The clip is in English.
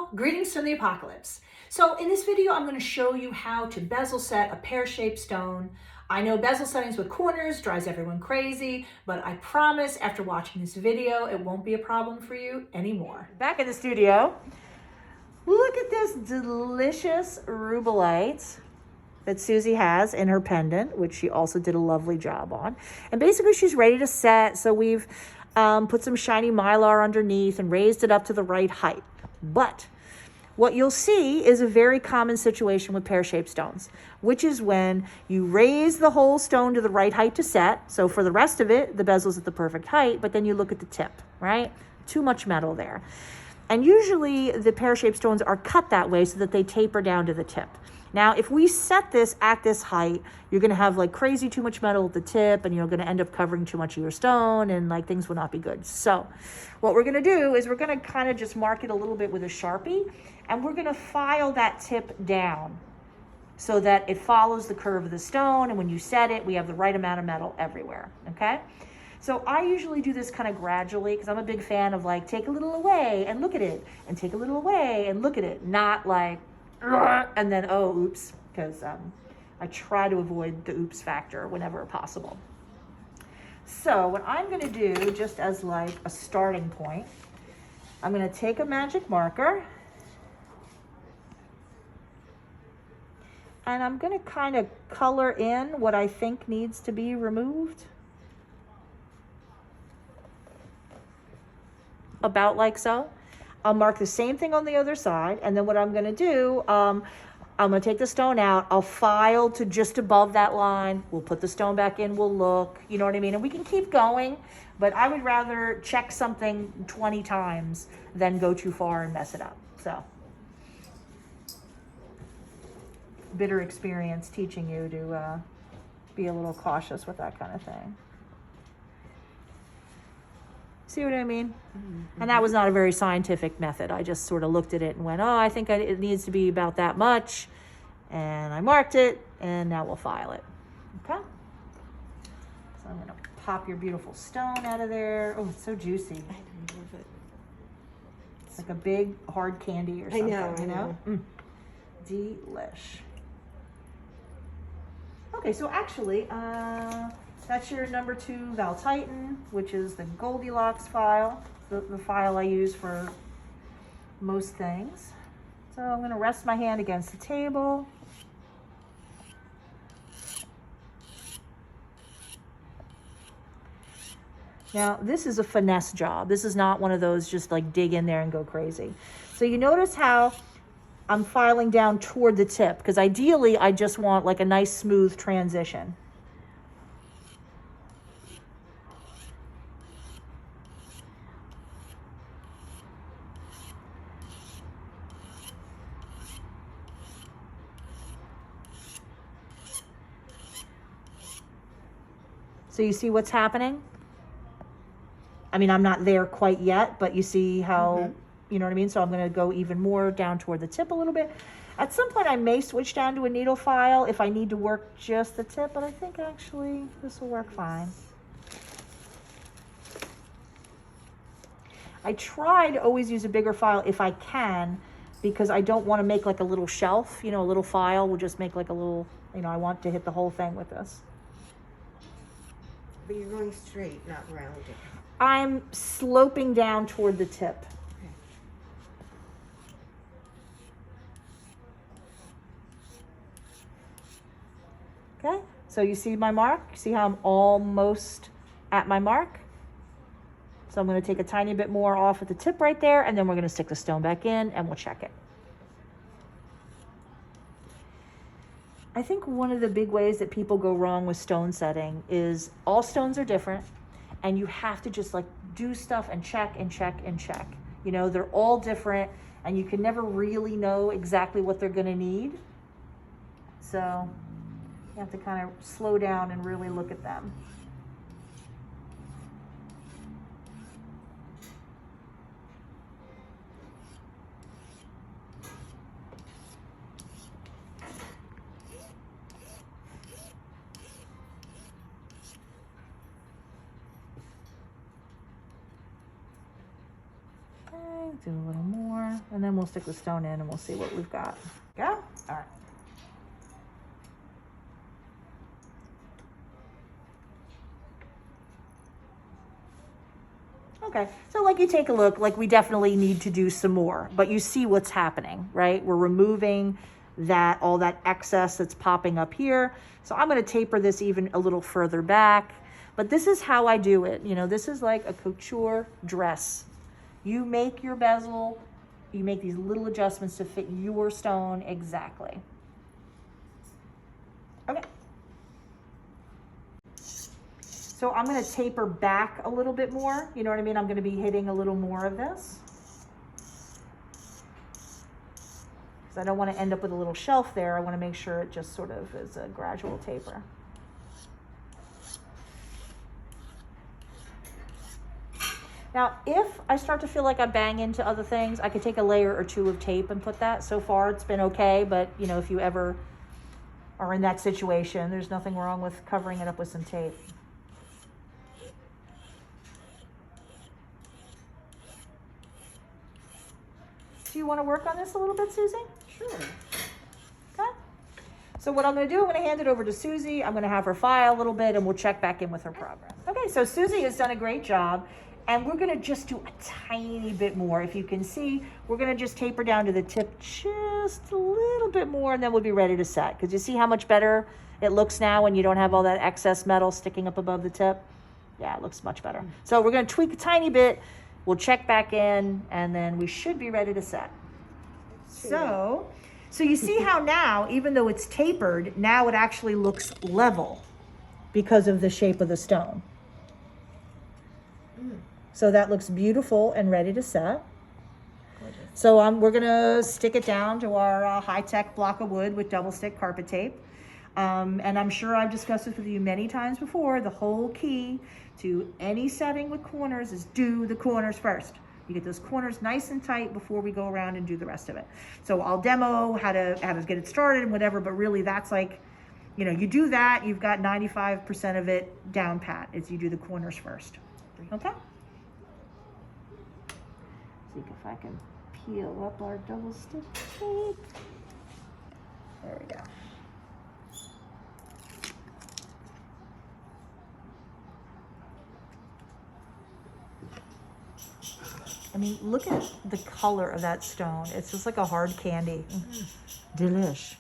Well, greetings from the apocalypse. So in this video, I'm going to show you how to bezel set a pear-shaped stone. I know bezel settings with corners drives everyone crazy, but I promise after watching this video, it won't be a problem for you anymore. Back in the studio, look at this delicious rubellite that Susie has in her pendant, which she also did a lovely job on. And basically she's ready to set. So we've put some shiny mylar underneath and raised it up to the right height. But what you'll see is a very common situation with pear-shaped stones, which is when you raise the whole stone to the right height to set. So for the rest of it, the bezel's at the perfect height, but then you look at the tip, right? Too much metal there. And usually the pear-shaped stones are cut that way so that they taper down to the tip. Now, if we set this at this height, you're going to have like crazy too much metal at the tip, and you're going to end up covering too much of your stone, and like things will not be good. So what we're going to do is we're going to kind of just mark it a little bit with a Sharpie, and we're going to file that tip down so that it follows the curve of the stone. And when you set it, we have the right amount of metal everywhere. Okay. So I usually do this kind of gradually because I'm a big fan of like, take a little away and look at it, and take a little away and look at it, not like, and then, oh, oops, because I try to avoid the oops factor whenever possible. So what I'm going to do, just as like a starting point, I'm going to take a magic marker and I'm going to kind of color in what I think needs to be removed. About like so. I'll mark the same thing on the other side, and then what I'm going to do, I'm going to take the stone out. I'll file to just above that line. We'll put the stone back in. We'll look, you know what I mean? And we can keep going, but I would rather check something 20 times than go too far and mess it up. So, bitter experience teaching you to be a little cautious with that kind of thing. See what I mean? Mm-hmm. And that was not a very scientific method. I just sort of looked at it and went, oh, I think it needs to be about that much. And I marked it, and now we'll file it. Okay? So I'm going to pop your beautiful stone out of there. Oh, it's so juicy. I love it. It's like a big, hard candy or something, I know. Delish. Okay, so actually, that's your number 2 Val Titan, which is the Goldilocks file, the file I use for most things. So I'm going to rest my hand against the table. Now, this is a finesse job. This is not one of those just like dig in there and go crazy. So you notice how I'm filing down toward the tip, because ideally I just want like a nice smooth transition. So you see what's happening? I mean, I'm not there quite yet, but you see how, you know what I mean? So I'm going to go even more down toward the tip a little bit. At some point, I may switch down to a needle file if I need to work just the tip, but I think actually this will work fine. I try to always use a bigger file if I can, because I don't want to make like a little shelf, you know, a little file will just make like a little, you know, I want to hit the whole thing with this. But you're going straight, not rounded. I'm sloping down toward the tip. Okay, so you see my mark? See how I'm almost at my mark? So I'm going to take a tiny bit more off at the tip right there, and then we're going to stick the stone back in and we'll check it. I think one of the big ways that people go wrong with stone setting is all stones are different, and you have to just like do stuff and check and check and check. You know, they're all different, and you can never really know exactly what they're going to need. So you have to kind of slow down and really look at them. Do a little more. there, and then we'll stick the stone in and we'll see what we've got. Go? All right. Okay, so like you take a look, like we definitely need to do some more, but you see what's happening, right? We're removing that, all that excess that's popping up here. So I'm gonna taper this even a little further back, but this is how I do it. You know, this is like a couture dress. You make your bezel, you make these little adjustments to fit your stone exactly. Okay. So I'm gonna taper back a little bit more. You know what I mean? I'm gonna be hitting a little more of this. Because I don't wanna end up with a little shelf there. I wanna make sure it just sort of is a gradual taper. Now, if I start to feel like I bang into other things, I could take a layer or two of tape and put that. So far, it's been okay, but you know, if you ever are in that situation, there's nothing wrong with covering it up with some tape. Do you want to work on this a little bit, Susie? Sure. Okay. So what I'm going to do, I'm going to hand it over to Susie. I'm going to have her file a little bit and we'll check back in with her progress. Okay, so Susie has done a great job and we're going to just do a tiny bit more. If you can see, we're going to just taper down to the tip just a little bit more and then we'll be ready to set. Because you see how much better it looks now when you don't have all that excess metal sticking up above the tip? Yeah, it looks much better. So we're going to tweak a tiny bit. We'll check back in and then we should be ready to set. So you see how now, even though it's tapered, now it actually looks level because of the shape of the stone. So that looks beautiful and ready to set. Gorgeous. So we're gonna stick it down to our high-tech block of wood with double stick carpet tape. And I'm sure I've discussed this with you many times before. The whole key to any setting with corners is do the corners first. You get those corners nice and tight before we go around and do the rest of it. So I'll demo how to get it started and whatever, but really that's like, you know, you do that, you've got 95% of it down pat. It's you do the corners first. Okay? See if I can peel up our double stick tape. There we go. I mean, look at the color of that stone. It's just like a hard candy. Delish.